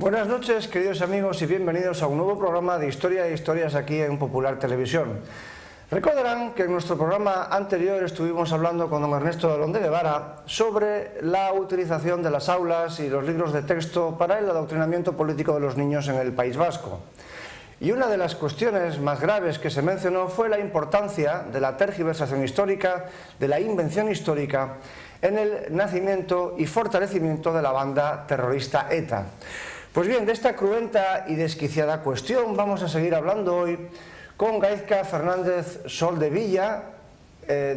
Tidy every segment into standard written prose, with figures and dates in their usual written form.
Buenas noches, queridos amigos, y bienvenidos a un nuevo programa de Historia e Historias aquí en Popular Televisión. Recordarán que en nuestro programa anterior estuvimos hablando con don Ernesto Alón de Guevara sobre la utilización de las aulas y los libros de texto para el adoctrinamiento político de los niños en el País Vasco. Y una de las cuestiones más graves que se mencionó fue la importancia de la tergiversación histórica, de la invención histórica, en el nacimiento y fortalecimiento de la banda terrorista ETA. Pues bien, de esta cruenta y desquiciada cuestión vamos a seguir hablando hoy con Gaizka Fernández Soldevilla,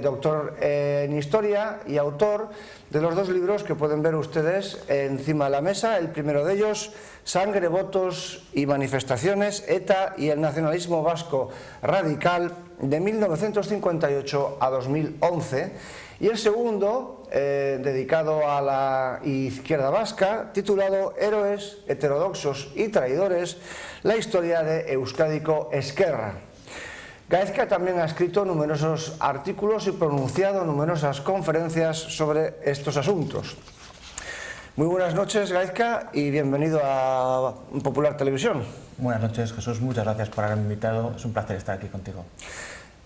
doctor en Historia y autor de los dos libros que pueden ver ustedes encima de la mesa. El primero de ellos, Sangre, Votos y Manifestaciones, ETA y el nacionalismo vasco radical, de 1958 a 2011, y el segundo, dedicado a la izquierda vasca, titulado Héroes, Heterodoxos y Traidores, la historia de Euskadiko Ezkerra. Gaizka también ha escrito numerosos artículos y pronunciado numerosas conferencias sobre estos asuntos. Muy buenas noches, Gaizka, y bienvenido a Popular Televisión. Buenas noches, Jesús. Muchas gracias por haberme invitado. Es un placer estar aquí contigo.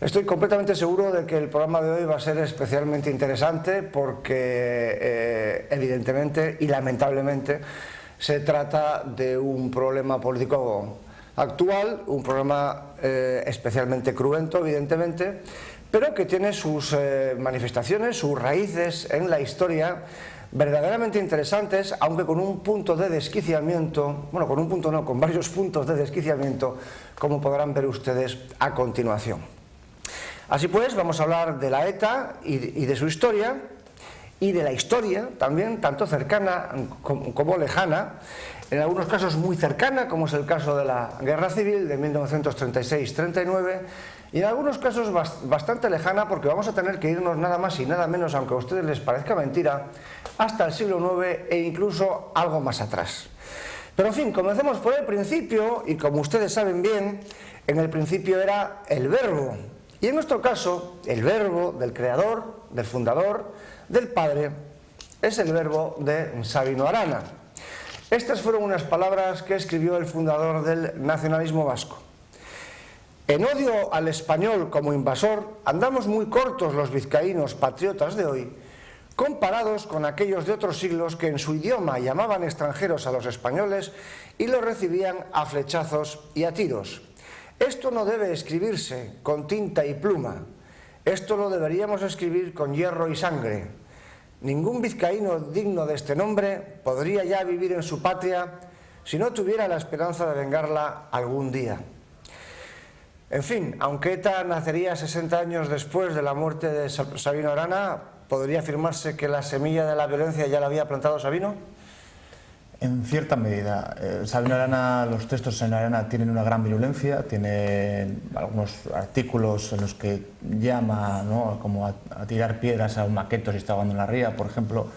Estoy completamente seguro de que el programa de hoy va a ser especialmente interesante porque, evidentemente y lamentablemente, se trata de un problema político actual, un problema especialmente cruento, evidentemente, pero que tiene sus manifestaciones, sus raíces en la historia verdaderamente interesantes, aunque con un punto de desquiciamiento, bueno, con un punto no, con varios puntos de desquiciamiento, como podrán ver ustedes a continuación. Así pues, vamos a hablar de la ETA y de su historia, y de la historia también, tanto cercana como lejana, en algunos casos muy cercana, como es el caso de la Guerra Civil de 1936-39, y en algunos casos bastante lejana, porque vamos a tener que irnos nada más y nada menos, aunque a ustedes les parezca mentira, hasta el siglo IX e incluso algo más atrás. Pero en fin, comencemos por el principio, y como ustedes saben bien, en el principio era el verbo. Y en nuestro caso, el verbo del creador, del fundador, del padre, es el verbo de Sabino Arana. Estas fueron unas palabras que escribió el fundador del nacionalismo vasco. En odio al español como invasor, andamos muy cortos los vizcaínos patriotas de hoy, comparados con aquellos de otros siglos que en su idioma llamaban extranjeros a los españoles y los recibían a flechazos y a tiros. Esto no debe escribirse con tinta y pluma, esto lo deberíamos escribir con hierro y sangre. Ningún vizcaíno digno de este nombre podría ya vivir en su patria si no tuviera la esperanza de vengarla algún día. En fin, aunque ETA nacería 60 años después de la muerte de Sabino Arana, ¿podría afirmarse que la semilla de la violencia ya la había plantado Sabino? En cierta medida. Sabino Arana, los textos de Sabino Arana tienen una gran virulencia, tiene algunos artículos en los que llama, ¿no?, como a tirar piedras a un maqueto si está ahogando en la ría, por ejemplo.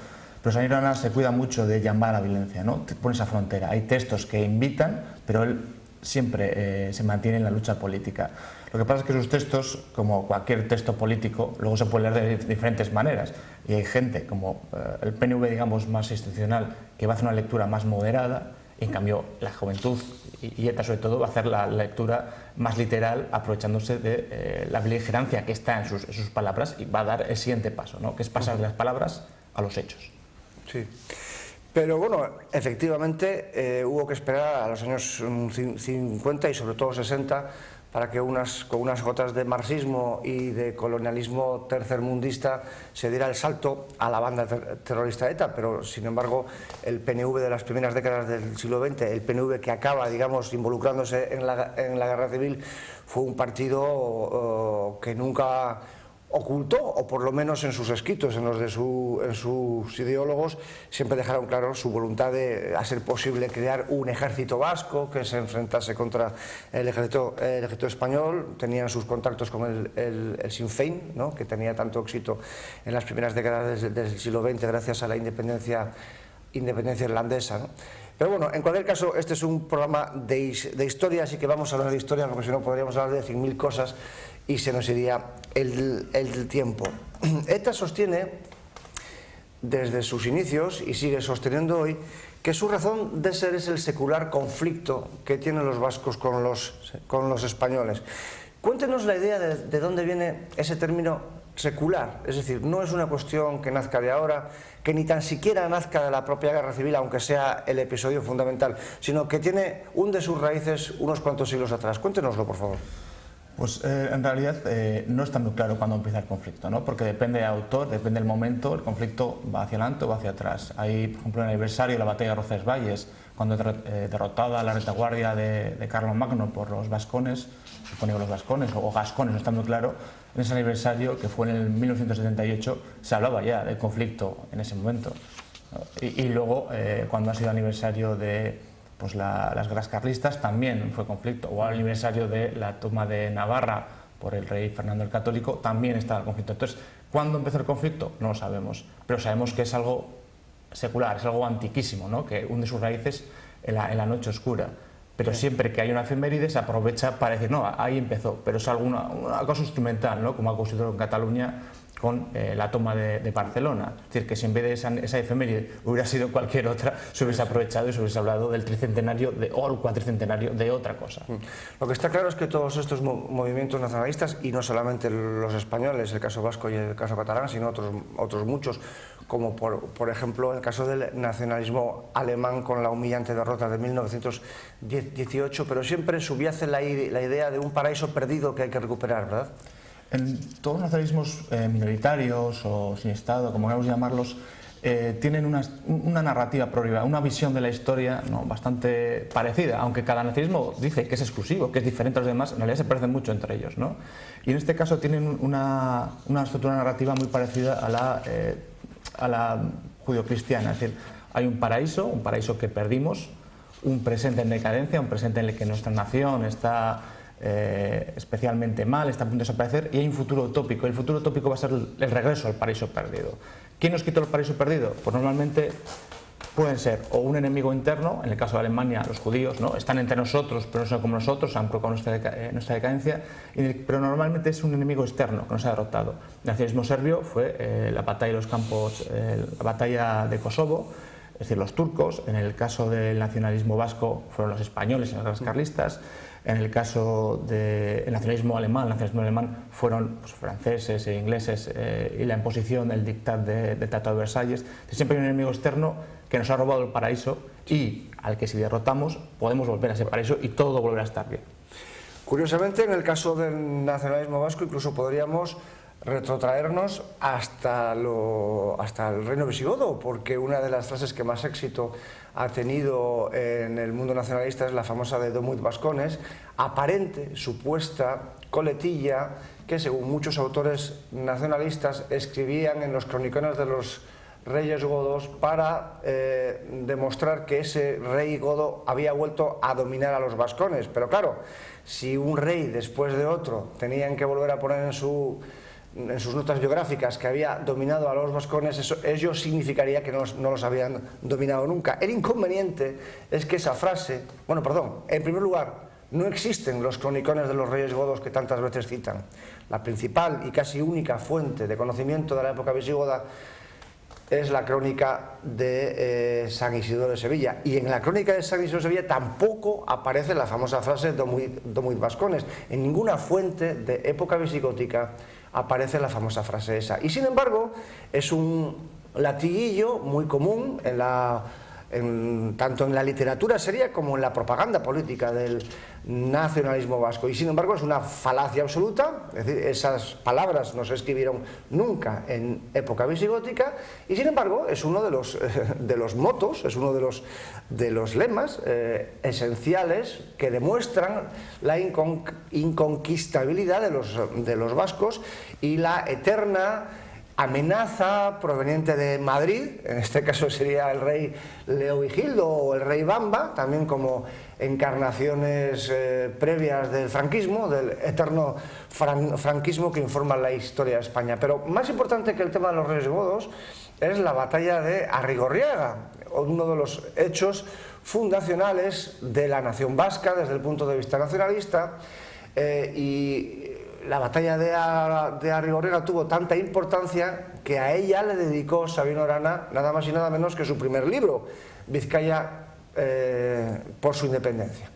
Pero Sabino Arana se cuida mucho de llamar a la violencia, ¿no? Pone esa frontera. Hay textos que invitan, pero él siempre se mantiene en la lucha política. Lo que pasa es que sus textos, como cualquier texto político, luego se puede leer de diferentes maneras. Y hay gente como el PNV, digamos, más institucional, que va a hacer una lectura más moderada, y en cambio la juventud, y ETA sobre todo, va a hacer la lectura más literal, aprovechándose de la beligerancia que está en sus palabras, y va a dar el siguiente paso, ¿no?, que es pasar de las palabras a los hechos. Sí. Pero bueno, efectivamente hubo que esperar a los años 50 y sobre todo 60 para que con unas gotas de marxismo y de colonialismo tercermundista se diera el salto a la banda terrorista ETA, pero sin embargo el PNV de las primeras décadas del siglo XX, el PNV que acaba, digamos, involucrándose en la Guerra Civil, fue un partido que nunca ocultó, o por lo menos en sus escritos, en los de sus ideólogos, siempre dejaron claro su voluntad de, a ser posible, crear un ejército vasco que se enfrentase contra el ejército español. Tenían sus contactos con el Sinn Féin, ¿no?, que tenía tanto éxito en las primeras décadas del siglo XX gracias a la independencia irlandesa, ¿no? Pero bueno, en cualquier caso, este es un programa de historia, así que vamos a hablar de historia, porque si no podríamos hablar de 100.000 cosas y se nos iría el tiempo. ETA sostiene desde sus inicios y sigue sosteniendo hoy que su razón de ser es el secular conflicto que tienen los vascos con los españoles. Cuéntenos la idea de dónde viene ese término secular, es decir, no es una cuestión que nazca de ahora, que ni tan siquiera nazca de la propia guerra civil, aunque sea el episodio fundamental, sino que tiene hunde sus raíces unos cuantos siglos atrás. Cuéntenoslo, por favor. Pues en realidad no está muy claro cuándo empieza el conflicto, ¿no? Porque depende del autor, depende del momento, el conflicto va hacia adelante o va hacia atrás. Hay, por ejemplo, el aniversario de la batalla de Roncesvalles, cuando derrotada la retaguardia de Carlomagno por los vascones, supone que los vascones o gascones, no está muy claro, en ese aniversario, que fue en el 1978, se hablaba ya del conflicto en ese momento. Y luego, cuando ha sido el aniversario de pues las guerras carlistas, también fue conflicto, o al aniversario de la toma de Navarra por el rey Fernando el Católico, también estaba el conflicto. Entonces, ¿cuándo empezó el conflicto? No lo sabemos, pero sabemos que es algo secular, es algo antiquísimo, ¿no? Que hunde sus raíces en la noche oscura. Pero siempre que hay una efeméride se aprovecha para decir, no, ahí empezó, pero es una cosa instrumental, ¿no? Como ha ocurrido en Cataluña con la toma de Barcelona. Es decir, que si en vez de esa efeméride hubiera sido cualquier otra, se hubiese aprovechado y se hubiese hablado del tricentenario o el cuatricentenario de otra cosa. Lo que está claro es que todos estos movimientos nacionalistas, y no solamente los españoles, el caso vasco y el caso catalán, sino otros muchos, como por ejemplo el caso del nacionalismo alemán con la humillante derrota de 1918, pero siempre subyace la idea de un paraíso perdido que hay que recuperar, ¿verdad? En todos los nacionalismos minoritarios o sin Estado, como queramos llamarlos, tienen una narrativa prorriba, una visión de la historia, ¿no?, bastante parecida, aunque cada nacionalismo dice que es exclusivo, que es diferente a los demás, en realidad se parecen mucho entre ellos, ¿no? Y en este caso tienen una estructura narrativa muy parecida a la judio-cristiana, es decir, hay un paraíso que perdimos, un presente en decadencia, un presente en el que nuestra nación está especialmente mal, está a punto de desaparecer, y hay un futuro utópico. El futuro utópico va a ser el regreso al paraíso perdido. ¿Quién nos quitó el paraíso perdido? Pues normalmente pueden ser o un enemigo interno, en el caso de Alemania los judíos, ¿no?, están entre nosotros pero no son como nosotros, han provocado nuestra decadencia, pero normalmente es un enemigo externo que nos ha derrotado. El nacionalismo serbio fue la batalla de los campos, la batalla de Kosovo, es decir, los turcos. En el caso del nacionalismo vasco fueron los españoles en las guerras carlistas. En el caso del nacionalismo alemán fueron pues, franceses e ingleses y la imposición del dictat del Tratado de Versalles. Siempre hay un enemigo externo que nos ha robado el paraíso y al que si derrotamos podemos volver a ese paraíso y todo volverá a estar bien. Curiosamente, en el caso del nacionalismo vasco incluso podríamos retrotraernos hasta el reino visigodo, porque una de las frases que más éxito ha tenido en el mundo nacionalista es la famosa de Domut Vascones, aparente, supuesta coletilla que según muchos autores nacionalistas escribían en los cronicones de los reyes godos para demostrar que ese rey godo había vuelto a dominar a los vascones. Pero claro, si un rey después de otro tenían que volver a poner en sus notas biográficas que había dominado a los vascones, ello significaría que no los habían dominado nunca. El inconveniente es que esa frase, en primer lugar, no existen los cronicones de los reyes godos que tantas veces citan. La principal y casi única fuente de conocimiento de la época visigoda es la crónica de San Isidoro de Sevilla, y en la crónica de San Isidoro de Sevilla tampoco aparece la famosa frase Domuit Vascones. En ninguna fuente de época visigótica aparece la famosa frase esa, y sin embargo es un latiguillo muy común tanto en la literatura seria como en la propaganda política del nacionalismo vasco, y sin embargo es una falacia absoluta. Es decir, esas palabras no se escribieron nunca en época visigótica, y sin embargo es uno de los motos, es uno de los lemas esenciales que demuestran la inconquistabilidad de los vascos y la eterna amenaza proveniente de Madrid, en este caso sería el rey Leovigildo o el rey Bamba, también como encarnaciones previas del franquismo, del eterno franquismo que informa la historia de España. Pero más importante que el tema de los reyes godos es la batalla de Arrigorriaga, uno de los hechos fundacionales de la nación vasca desde el punto de vista nacionalista, y la batalla de Arrigorriaga tuvo tanta importancia que a ella le dedicó Sabino Arana nada más y nada menos que su primer libro, Vizcaya por su independencia.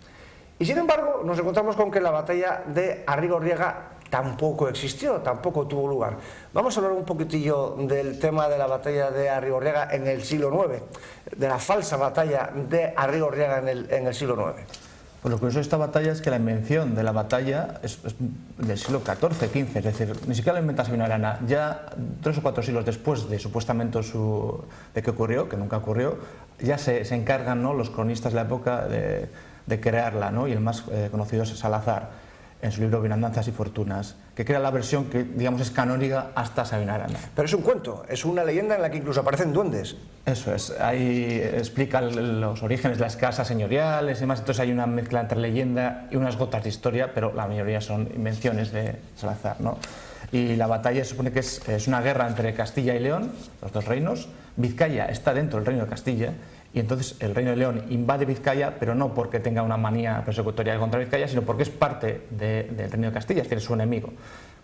Y sin embargo nos encontramos con que la batalla de Arrigorriaga tampoco existió, tampoco tuvo lugar. Vamos a hablar un poquitillo del tema de la batalla de Arrigorriaga en el siglo IX, de la falsa batalla de Arrigorriaga en el siglo IX. Pues lo curioso de esta batalla es que la invención de la batalla es del siglo XIV, XV, es decir, ni siquiera la inventa Sabino Arana. Ya 3 o 4 siglos después de supuestamente de que ocurrió, que nunca ocurrió, ya se encargan, ¿no?, los cronistas de la época de crearla, ¿no? Y el más conocido es Salazar, en su libro Bienandanzas y Fortunas, que crea la versión que, digamos, es canónica hasta Sabino Arana. Pero es un cuento, es una leyenda en la que incluso aparecen duendes. Eso es, ahí explica los orígenes de las casas señoriales y demás, entonces hay una mezcla entre leyenda y unas gotas de historia, pero la mayoría son invenciones de Salazar, ¿no? Y la batalla se supone que es una guerra entre Castilla y León, los dos reinos. Vizcaya está dentro del reino de Castilla, y entonces el reino de León invade Vizcaya, pero no porque tenga una manía persecutoria contra Vizcaya, sino porque es parte del reino de Castilla, es decir, es su enemigo.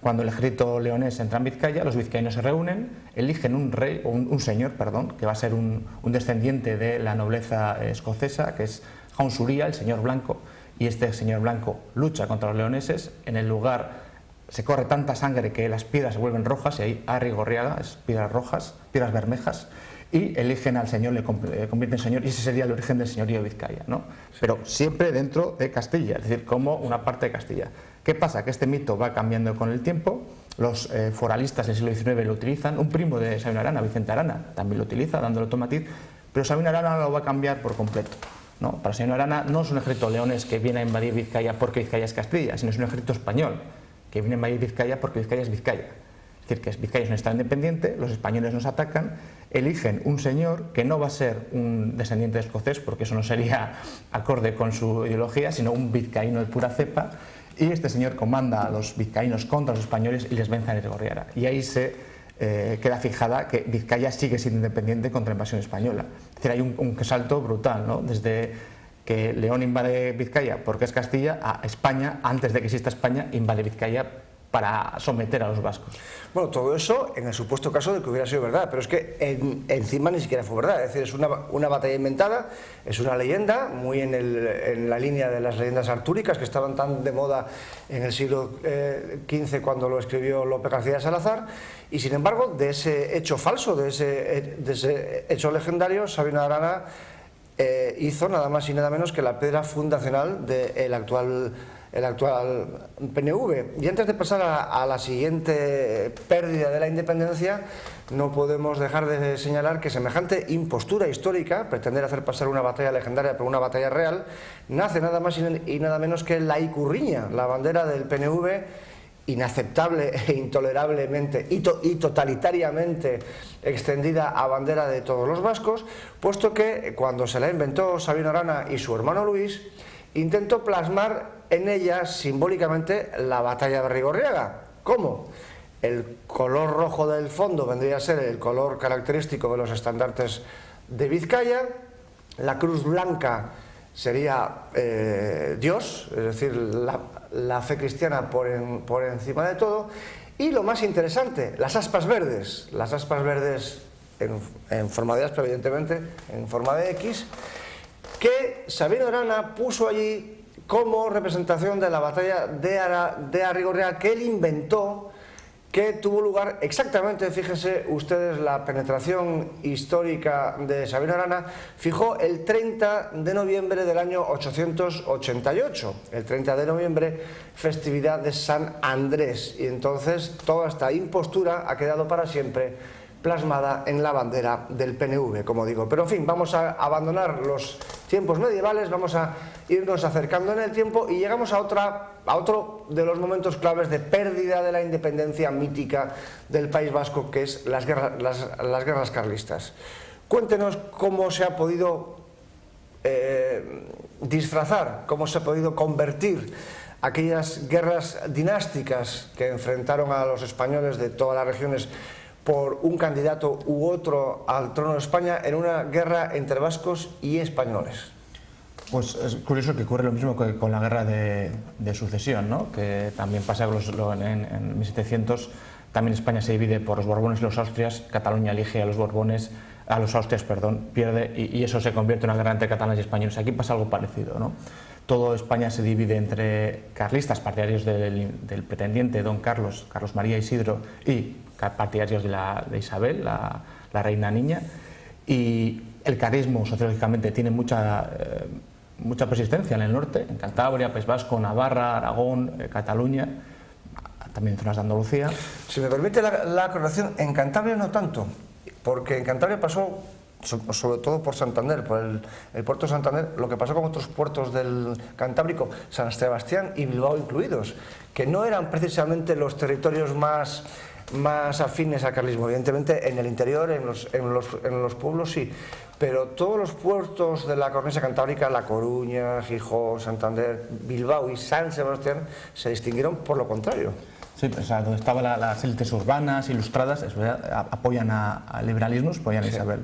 Cuando el ejército leonés entra en Vizcaya, los vizcaínos se reúnen, eligen un rey, o un señor, perdón, que va a ser un descendiente de la nobleza escocesa, que es Jaunsuría, el señor blanco, y este señor blanco lucha contra los leoneses. En el lugar se corre tanta sangre que las piedras se vuelven rojas, y ahí Arrigorriaga es piedras rojas, piedras bermejas, y eligen al señor, le convierten en señor, y ese sería el origen del señorío de Vizcaya, ¿no? Pero siempre dentro de Castilla, es decir, como una parte de Castilla. ¿Qué pasa? Que este mito va cambiando con el tiempo, los foralistas del siglo XIX lo utilizan, un primo de Sabino Arana, Vicente Arana, también lo utiliza, dándole otro matiz, pero Sabino Arana lo va a cambiar por completo, ¿no? Para Sabino Arana no es un ejército leones que viene a invadir Vizcaya porque Vizcaya es Castilla, sino es un ejército español que viene a invadir Vizcaya porque Vizcaya es Vizcaya. Es decir, que Vizcaya es un estado independiente, los españoles nos atacan, eligen un señor que no va a ser un descendiente de escocés, porque eso no sería acorde con su ideología, sino un vizcaíno de pura cepa, y este señor comanda a los vizcaínos contra los españoles y les vence a Arrigorriaga. Y ahí se queda fijada que Vizcaya sigue siendo independiente contra la invasión española. Es decir, hay un salto brutal, ¿no? Desde que León invade Vizcaya porque es Castilla, a España, antes de que exista España, invade Vizcaya para someter a los vascos. Bueno, todo eso en el supuesto caso de que hubiera sido verdad, pero es que encima ni siquiera fue verdad, es decir, es una batalla inventada, es una leyenda, muy en la línea de las leyendas artúricas que estaban tan de moda en el siglo XV cuando lo escribió Lope García de Salazar, y sin embargo, de ese hecho falso, de ese hecho legendario, Sabino Arana hizo nada más y nada menos que la piedra fundacional del actual PNV. Y antes de pasar a la siguiente pérdida de la independencia, no podemos dejar de señalar que semejante impostura histórica, pretender hacer pasar una batalla legendaria por una batalla real, nace nada más y nada menos que la Icurriña, la bandera del PNV, inaceptable e intolerablemente y totalitariamente extendida a bandera de todos los vascos, puesto que cuando se la inventó Sabino Arana y su hermano Luis, intentó plasmar en ella simbólicamente la batalla de Arrigorriaga. ¿Cómo? El color rojo del fondo vendría a ser el color característico de los estandartes de Vizcaya, la cruz blanca sería Dios, es decir, la fe cristiana por encima de todo, y lo más interesante, las aspas verdes en forma de aspa, evidentemente, en forma de X, que Sabino Arana puso allí como representación de la batalla de Arrigorriaga que él inventó, que tuvo lugar exactamente, fíjense ustedes, la penetración histórica de Sabino Arana, fijó el 30 de noviembre del año 888, el 30 de noviembre, festividad de San Andrés, y entonces toda esta impostura ha quedado para siempre plasmada en la bandera del PNV, como digo. Pero en fin, vamos a abandonar los tiempos medievales, vamos a irnos acercando en el tiempo y llegamos a otro de los momentos claves de pérdida de la independencia mítica del País Vasco, que es las guerras carlistas. Cuéntenos cómo se ha podido disfrazar, cómo se ha podido convertir aquellas guerras dinásticas que enfrentaron a los españoles de todas las regiones por un candidato u otro al trono de España en una guerra entre vascos y españoles. Pues es curioso que ocurre lo mismo que con la guerra de sucesión, ¿no? Que también pasa en 1700, también España se divide por los Borbones y los Austrias, Cataluña elige a los Borbones, a los Austrias, perdón, pierde y eso se convierte en una guerra entre catalanes y españoles. Aquí pasa algo parecido, ¿no? Todo España se divide entre carlistas, partidarios del pretendiente don Carlos, Carlos María Isidro, y partidarios de Isabel, la reina niña, y el carlismo sociológicamente tiene mucha persistencia en el norte, en Cantabria, País Vasco, Navarra, Aragón, Cataluña, también en zonas de Andalucía. Si me permite la aclaración, en Cantabria no tanto, porque en Cantabria pasó, sobre todo por Santander, por el puerto de Santander, lo que pasó con otros puertos del Cantábrico, San Sebastián y Bilbao incluidos, que no eran precisamente los territorios más afines al carlismo. Evidentemente en el interior, en los pueblos sí, pero todos los puertos de la cornisa cantábrica, La Coruña, Gijón, Santander, Bilbao y San Sebastián, se distinguieron por lo contrario. Sí, o sea, donde estaban las élites urbanas, ilustradas, es verdad, apoyan al liberalismo, apoyan a Isabel.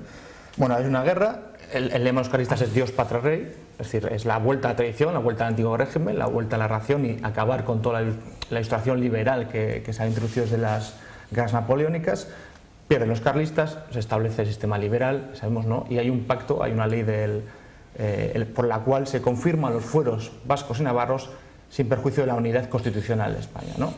Bueno, hay una guerra, el lema de los carlistas es Dios, patria, rey, es decir, es la vuelta a la tradición, la vuelta al antiguo régimen, la vuelta a la ración y acabar con toda la ilustración liberal que se ha introducido desde las guerras napoleónicas. Pierden los carlistas, se establece el sistema liberal, sabemos, ¿no? Y hay un pacto, hay una ley por la cual se confirman los fueros vascos y navarros sin perjuicio de la unidad constitucional de España, ¿no?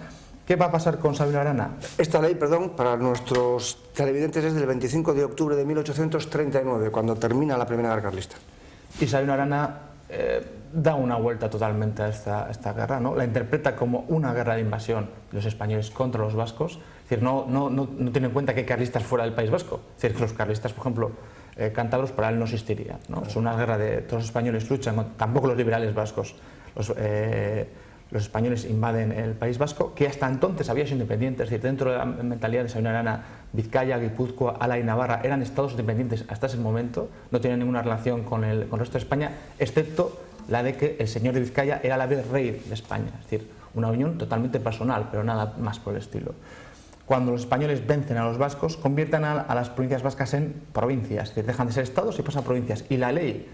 ¿Qué va a pasar con Sabino Arana? Esta ley, perdón, para nuestros televidentes es del 25 de octubre de 1839, cuando termina la primera guerra carlista. Y Sabino Arana da una vuelta totalmente a esta guerra, ¿no? La interpreta como una guerra de invasión de los españoles contra los vascos. Es decir, no tiene en cuenta que hay carlistas fuera del País Vasco. Es decir, que los carlistas, por ejemplo, cántabros, para él no existirían, ¿no? Es una guerra de todos los españoles luchan, tampoco los liberales vascos. Los españoles invaden el País Vasco, que hasta entonces había sido independiente. Es decir, dentro de la mentalidad de Sabino Arana, Vizcaya, Guipúzcoa, Álava y Navarra eran estados independientes hasta ese momento, no tenían ninguna relación con el resto de España, excepto la de que el señor de Vizcaya era a la vez rey de España. Es decir, una unión totalmente personal, pero nada más por el estilo. Cuando los españoles vencen a los vascos, convierten a las provincias vascas en provincias, es decir, dejan de ser estados y pasan a provincias. Y la ley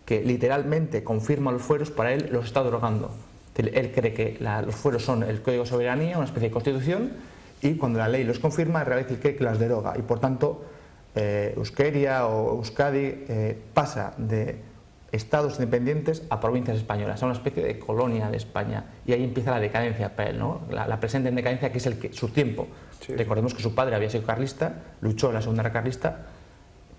que literalmente confirma los fueros, para él los está derogando. Él cree que los fueros son el código de soberanía, una especie de constitución, y cuando la ley los confirma, en realidad él cree que las deroga. Y por tanto, Euskera o Euskadi pasa de estados independientes a provincias españolas, a una especie de colonia de España. Y ahí empieza la decadencia para él, ¿no? La presente en decadencia, que es su tiempo. Sí. Recordemos que su padre había sido carlista, luchó en la Segunda Guerra Carlista,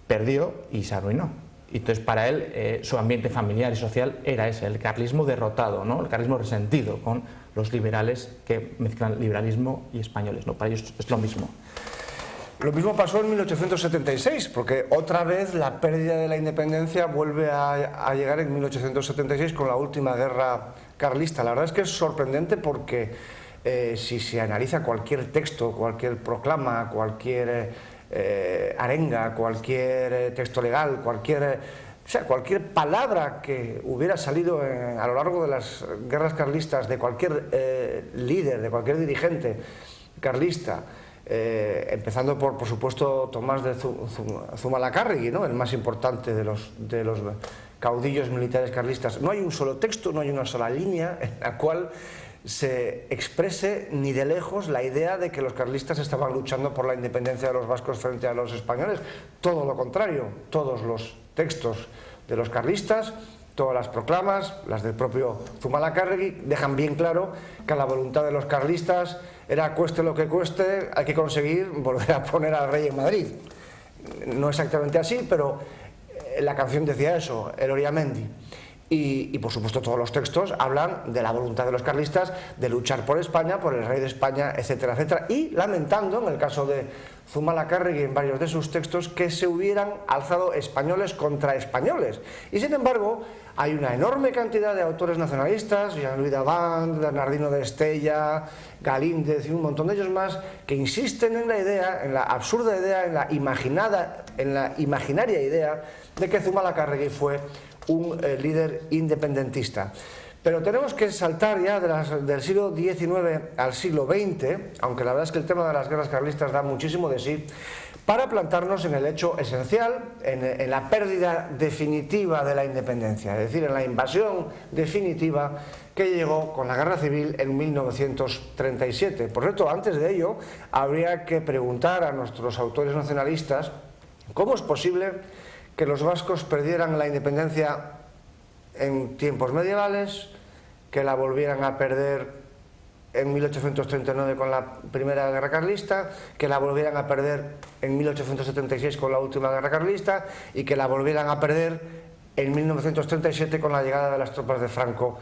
perdió y se arruinó. Entonces, para él, su ambiente familiar y social era ese, el carlismo derrotado, ¿no? El carlismo resentido, con los liberales que mezclan liberalismo y españoles, ¿no? Para ellos es lo mismo. Lo mismo pasó en 1876, porque otra vez la pérdida de la independencia vuelve a llegar en 1876 con la última guerra carlista. La verdad es que es sorprendente porque si se analiza cualquier texto, cualquier proclama, cualquier arenga, cualquier texto legal, cualquier palabra que hubiera salido a lo largo de las guerras carlistas de cualquier líder, de cualquier dirigente carlista, empezando por supuesto Tomás de Zumalacárregui, ¿no? El más importante de los caudillos militares carlistas. No hay un solo texto, no hay una sola línea en la cual se exprese ni de lejos la idea de que los carlistas estaban luchando por la independencia de los vascos frente a los españoles. Todo lo contrario, todos los textos de los carlistas, todas las proclamas, las del propio Zumalacárregui, dejan bien claro que la voluntad de los carlistas era, cueste lo que cueste, hay que conseguir volver a poner al rey en Madrid. No exactamente así, pero la canción decía eso, el Oriamendi. Y por supuesto todos los textos hablan de la voluntad de los carlistas de luchar por España, por el rey de España, etcétera, etcétera, y lamentando, en el caso de Zumalacárregui en varios de sus textos, que se hubieran alzado españoles contra españoles. Y sin embargo hay una enorme cantidad de autores nacionalistas, Jean-Louis Davant, Bernardino de Estella, Galíndez y un montón de ellos más, que insisten en la idea, en la absurda idea, en la imaginaria idea de que Zumalacárregui fue un líder independentista. Pero tenemos que saltar ya del siglo XIX al siglo XX, aunque la verdad es que el tema de las guerras carlistas da muchísimo de sí, para plantarnos en el hecho esencial, en la pérdida definitiva de la independencia, es decir, en la invasión definitiva que llegó con la Guerra Civil en 1937. Por cierto, antes de ello, habría que preguntar a nuestros autores nacionalistas cómo es posible que los vascos perdieran la independencia en tiempos medievales, que la volvieran a perder en 1839 con la primera guerra carlista, que la volvieran a perder en 1876 con la última guerra carlista y que la volvieran a perder en 1937 con la llegada de las tropas de Franco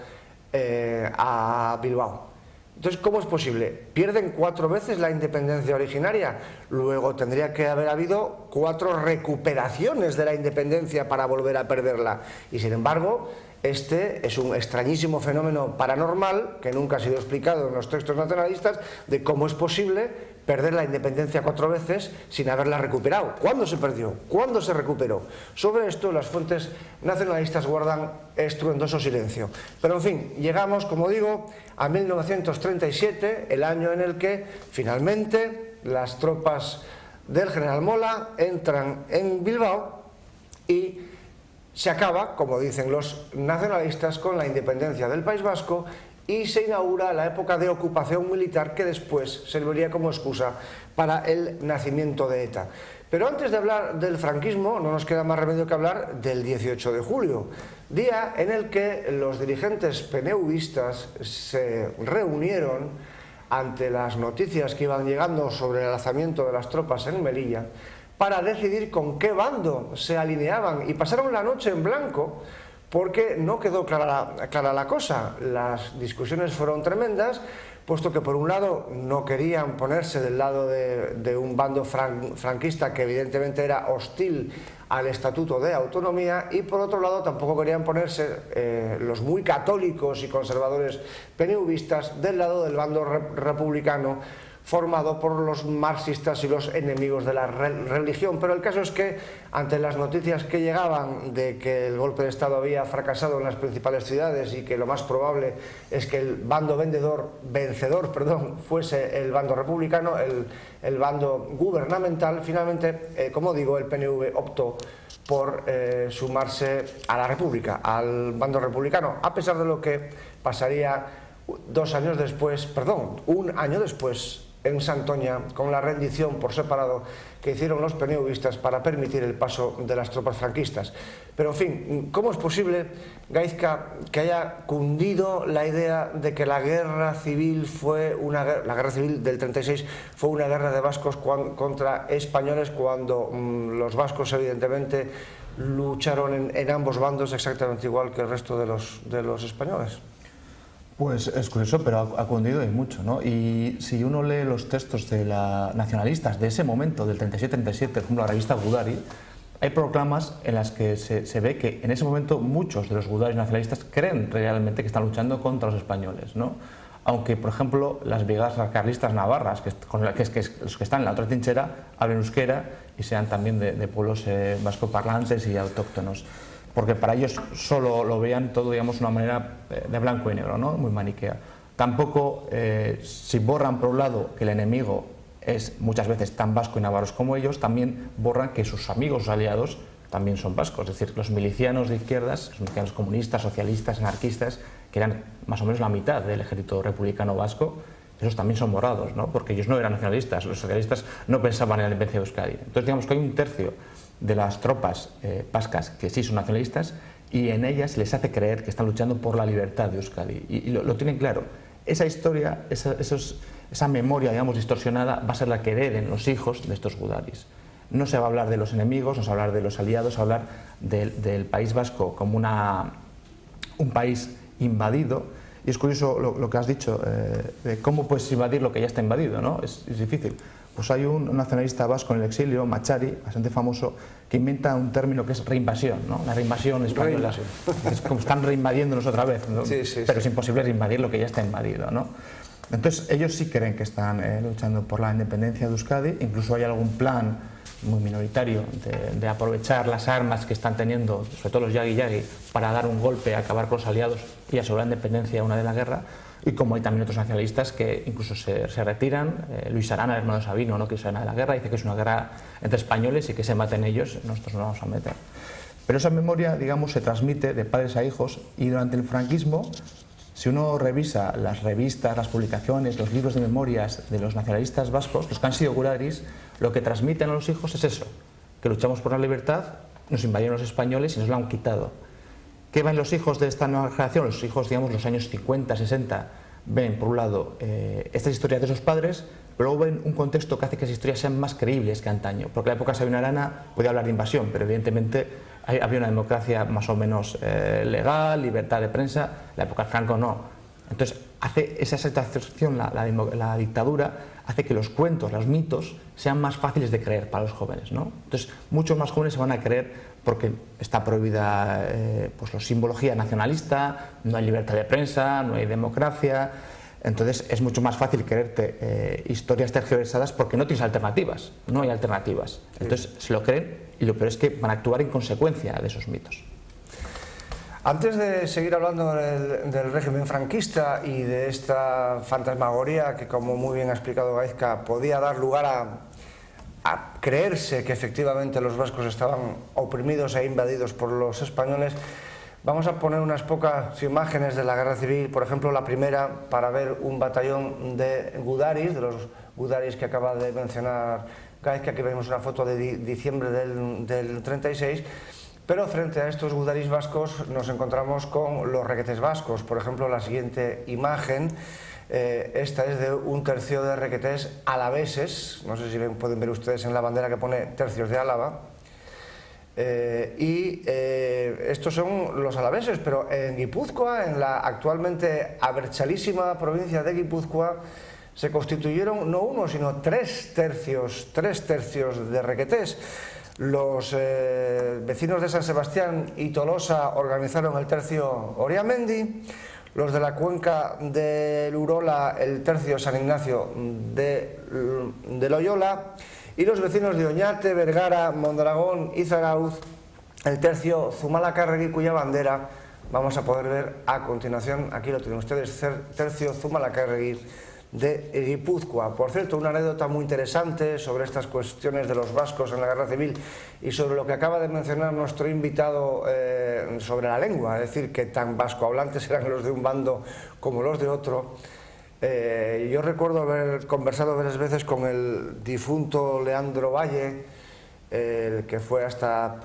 a Bilbao. Entonces, ¿cómo es posible? Pierden 4 veces la independencia originaria, luego tendría que haber habido 4 recuperaciones de la independencia para volver a perderla, y sin embargo este es un extrañísimo fenómeno paranormal que nunca ha sido explicado en los textos nacionalistas de cómo es posible perder la independencia 4 veces sin haberla recuperado. ¿Cuándo se perdió? ¿Cuándo se recuperó? Sobre esto las fuentes nacionalistas guardan estruendoso silencio. Pero en fin, llegamos, como digo, a 1937, el año en el que finalmente las tropas del general Mola entran en Bilbao y se acaba, como dicen los nacionalistas, con la independencia del País Vasco y se inaugura la época de ocupación militar que después serviría como excusa para el nacimiento de ETA. Pero antes de hablar del franquismo, no nos queda más remedio que hablar del 18 de julio, día en el que los dirigentes PNVistas se reunieron ante las noticias que iban llegando sobre el alzamiento de las tropas en Melilla para decidir con qué bando se alineaban, y pasaron la noche en blanco porque no quedó clara la cosa. Las discusiones fueron tremendas, puesto que por un lado no querían ponerse del lado de un bando franquista que evidentemente era hostil al Estatuto de Autonomía, y por otro lado tampoco querían ponerse los muy católicos y conservadores PNVistas del lado del bando republicano, formado por los marxistas y los enemigos de la religión. Pero el caso es que, ante las noticias que llegaban de que el golpe de Estado había fracasado en las principales ciudades y que lo más probable es que el bando vencedor fuese el bando republicano, el bando gubernamental, finalmente, como digo, el PNV optó por sumarse a la República, al bando republicano, a pesar de lo que pasaría un año después en Santoña, con la rendición por separado que hicieron los PNVistas para permitir el paso de las tropas franquistas. Pero en fin, ¿cómo es posible, Gaizka, que haya cundido la idea de que la guerra civil la guerra civil del 36 fue una guerra de vascos contra españoles, cuando los vascos evidentemente lucharon en ambos bandos exactamente igual que el resto de los españoles? Pues es curioso, pero ha cundido y mucho, ¿no? Y si uno lee los textos de nacionalistas de ese momento, del 37-37, por ejemplo, la revista Gudari, hay proclamas en las que se ve que en ese momento muchos de los gudaris nacionalistas creen realmente que están luchando contra los españoles, ¿no? Aunque, por ejemplo, las brigadas carlistas navarras, los que están en la otra trinchera, hablen euskera y sean también de pueblos vascoparlantes y autóctonos, porque para ellos solo lo veían todo, digamos, de una manera de blanco y negro, ¿no? Muy maniquea. Tampoco, si borran por un lado que el enemigo es muchas veces tan vasco y navarros como ellos, también borran que sus amigos, sus aliados, también son vascos. Es decir, los milicianos de izquierdas, los milicianos comunistas, socialistas, anarquistas, que eran más o menos la mitad del ejército republicano vasco, esos también son borrados, ¿no? Porque ellos no eran nacionalistas, los socialistas no pensaban en la independencia de Euskadi. Entonces, digamos que hay un tercio de las tropas vascas que sí son nacionalistas, y en ellas les hace creer que están luchando por la libertad de Euskadi, y lo tienen claro. Esa historia, esa memoria, digamos, distorsionada, va a ser la que hereden los hijos de estos gudaris. No se va a hablar de los enemigos, no se va a hablar de los aliados, se va a hablar del País Vasco como un país invadido. Y es curioso lo que has dicho, de cómo puedes invadir lo que ya está invadido, ¿no? Es difícil. Pues hay un nacionalista vasco en el exilio, Machari, bastante famoso, que inventa un término que es reinvasión, ¿no? La reinvasión española. Es como están reinvadiéndonos otra vez, ¿no? Sí, pero es imposible reinvadir lo que ya está invadido, ¿no? Entonces ellos sí creen que están luchando por la independencia de Euskadi. Incluso hay algún plan muy minoritario de aprovechar las armas que están teniendo, sobre todo los yagui-yagui, para dar un golpe, acabar con los aliados y asegurar la independencia una de la guerra. y como hay también otros nacionalistas que incluso se retiran. Luis Arana, el hermano de Sabino, no quiere saber nada de la guerra, dice que es una guerra entre españoles y que se maten ellos, nosotros no vamos a meter. Pero esa memoria, digamos, se transmite de padres a hijos, y durante el franquismo, si uno revisa las revistas, las publicaciones, los libros de memorias de los nacionalistas vascos, los que han sido gudaris, lo que transmiten a los hijos es eso, que luchamos por la libertad, nos invadieron los españoles y nos lo han quitado. ¿Qué ven los hijos de esta nueva generación? Los hijos, digamos, los años 50, 60, ven, por un lado, estas historias de sus padres, pero luego ven un contexto que hace que esas historias sean más creíbles que antaño. Porque en la época de Sabino Arana podía hablar de invasión, pero evidentemente había una democracia más o menos legal, libertad de prensa. En la época de Franco no. Entonces, hace esa situación, la dictadura, hace que los cuentos, los mitos, sean más fáciles de creer para los jóvenes, ¿no? Entonces, muchos más jóvenes se van a creer porque está prohibida pues la simbología nacionalista, no hay libertad de prensa, no hay democracia. Entonces es mucho más fácil creerte historias tergiversadas porque no tienes alternativas, no hay alternativas. Entonces se lo creen, y lo peor es que van a actuar en consecuencia de esos mitos. Antes de seguir hablando del régimen franquista y de esta fantasmagoría que, como muy bien ha explicado Gaizka, podía dar lugar a creerse que efectivamente los vascos estaban oprimidos e invadidos por los españoles, vamos a poner unas pocas imágenes de la guerra civil. Por ejemplo, la primera, para ver un batallón de gudaris, de los gudaris que acaba de mencionar Gaizka. Aquí vemos una foto de diciembre del 36, pero frente a estos gudaris vascos nos encontramos con los requetés vascos. Por ejemplo, la siguiente imagen, esta es de un tercio de requetés alaveses, no sé si pueden ver ustedes en la bandera que pone tercios de Álava. Estos son los alaveses, pero en Guipúzcoa, en la actualmente abertzalísima provincia de Guipúzcoa, se constituyeron no uno, sino tres tercios de requetés. Los vecinos de San Sebastián y Tolosa organizaron el tercio Oriamendi, los de la cuenca del Urola el tercio San Ignacio de Loyola, y los vecinos de Oñate, Vergara, Mondragón y Zarauz el tercio Zumalacárregui, cuya bandera vamos a poder ver a continuación. Aquí lo tienen ustedes, tercio Zumalacárregui de Guipúzcoa. Por cierto, una anécdota muy interesante sobre estas cuestiones de los vascos en la guerra civil y sobre lo que acaba de mencionar nuestro invitado sobre la lengua, es decir, que tan vascohablantes eran los de un bando como los de otro. Yo recuerdo haber conversado varias veces con el difunto Leandro Valle, el que fue hasta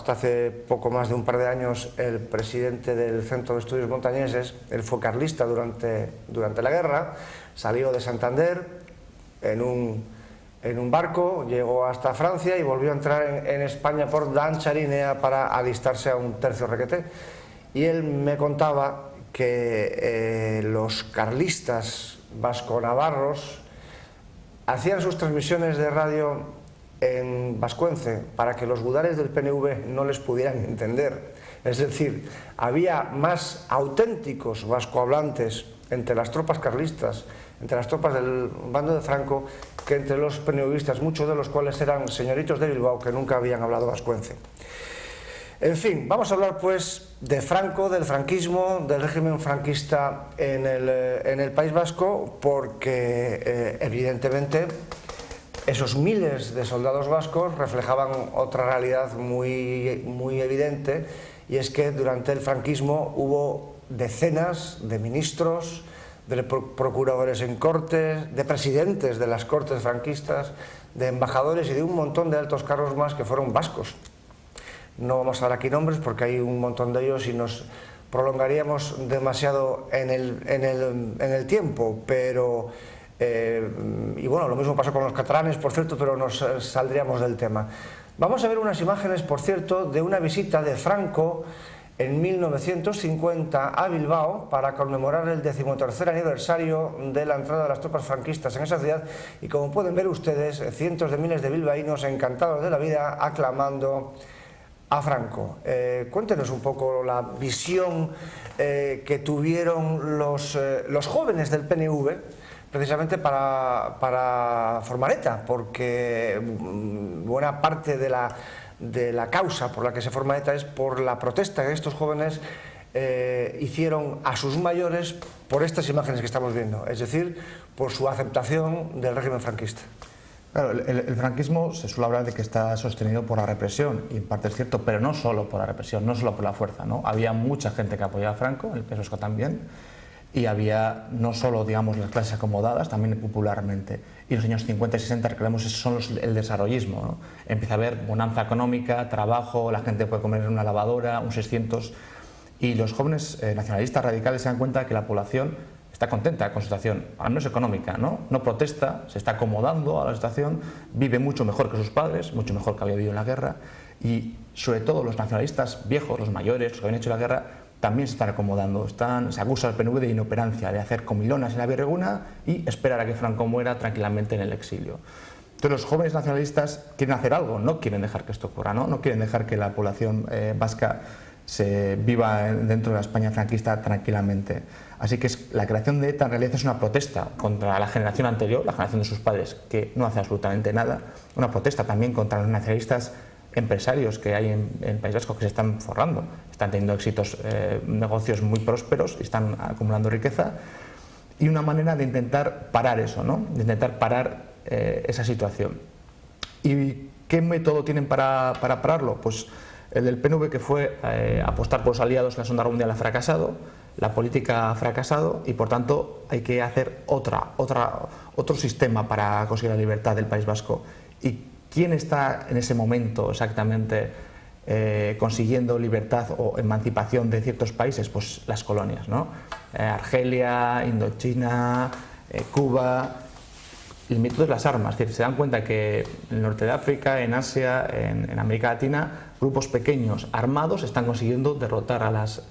hace poco más de un par de años el presidente del Centro de Estudios Montañeses. Él fue carlista durante la guerra, salió de Santander en un barco, llegó hasta Francia y volvió a entrar en España por Dancharinea para alistarse a un tercio requeté. Y él me contaba que los carlistas vasco-navarros hacían sus transmisiones de radio en vascuence para que los gudares del PNV no les pudieran entender. Es decir, había más auténticos vascohablantes entre las tropas carlistas, entre las tropas del bando de Franco, que entre los PNVistas, muchos de los cuales eran señoritos de Bilbao que nunca habían hablado vascuence. En fin, vamos a hablar pues de Franco, del franquismo, del régimen franquista en el País Vasco, porque evidentemente esos miles de soldados vascos reflejaban otra realidad muy evidente, y es que durante el franquismo hubo decenas de ministros, de procuradores en cortes, de presidentes de las cortes franquistas, de embajadores y de un montón de altos cargos más que fueron vascos. No vamos a dar aquí nombres porque hay un montón de ellos y nos prolongaríamos demasiado en el tiempo, pero y bueno, lo mismo pasó con los catalanes, por cierto, pero nos saldríamos del tema. Vamos a ver unas imágenes, por cierto, de una visita de Franco en 1950 a Bilbao para conmemorar el 13º aniversario de la entrada de las tropas franquistas en esa ciudad, y como pueden ver ustedes, cientos de miles de bilbaínos encantados de la vida aclamando a Franco. Cuéntenos un poco la visión que tuvieron los jóvenes del PNV precisamente para formar ETA, porque buena parte de la causa por la que se forma ETA es por la protesta que estos jóvenes hicieron a sus mayores por estas imágenes que estamos viendo, es decir, por su aceptación del régimen franquista. Claro, el franquismo se suele hablar de que está sostenido por la represión, y en parte es cierto, pero no solo por la represión, no solo por la fuerza, ¿no? Había mucha gente que apoyaba a Franco, el País Vasco también, y había no solo, digamos, las clases acomodadas, también popularmente. Y en los años 50 y 60, recordemos, son el desarrollismo, ¿no? Empieza a haber bonanza económica, trabajo, la gente puede comer en una lavadora, un 600, y los jóvenes nacionalistas radicales se dan cuenta de que la población está contenta con su situación, al menos económica, ¿no? No protesta, se está acomodando a la situación, vive mucho mejor que sus padres, mucho mejor que había vivido en la guerra, y sobre todo los nacionalistas viejos, los mayores, los que habían hecho la guerra, también se están acomodando. Se acusa al PNV de inoperancia, de hacer comilonas en la Virreguna y esperar a que Franco muera tranquilamente en el exilio. Entonces los jóvenes nacionalistas quieren hacer algo, no quieren dejar que esto ocurra, no quieren dejar que la población vasca se viva dentro de la España franquista tranquilamente. Así que la creación de ETA en realidad es una protesta contra la generación anterior, la generación de sus padres, que no hace absolutamente nada, una protesta también contra los nacionalistas empresarios que hay en el País Vasco, que se están forrando, están teniendo éxitos, negocios muy prósperos y están acumulando riqueza, y una manera de intentar parar eso, ¿no? De intentar parar esa situación. ¿Y qué método tienen para pararlo? Pues el del PNV, que fue apostar por los aliados en la Segunda Guerra Mundial, ha fracasado, la política ha fracasado, y por tanto hay que hacer otro sistema para conseguir la libertad del País Vasco. ¿Y quién está en ese momento exactamente consiguiendo libertad o emancipación de ciertos países? Pues las colonias, ¿no? Argelia, Indochina, Cuba. El método es las armas, es decir, se dan cuenta que en el norte de África, en Asia, en América Latina, grupos pequeños armados están consiguiendo derrotar a las,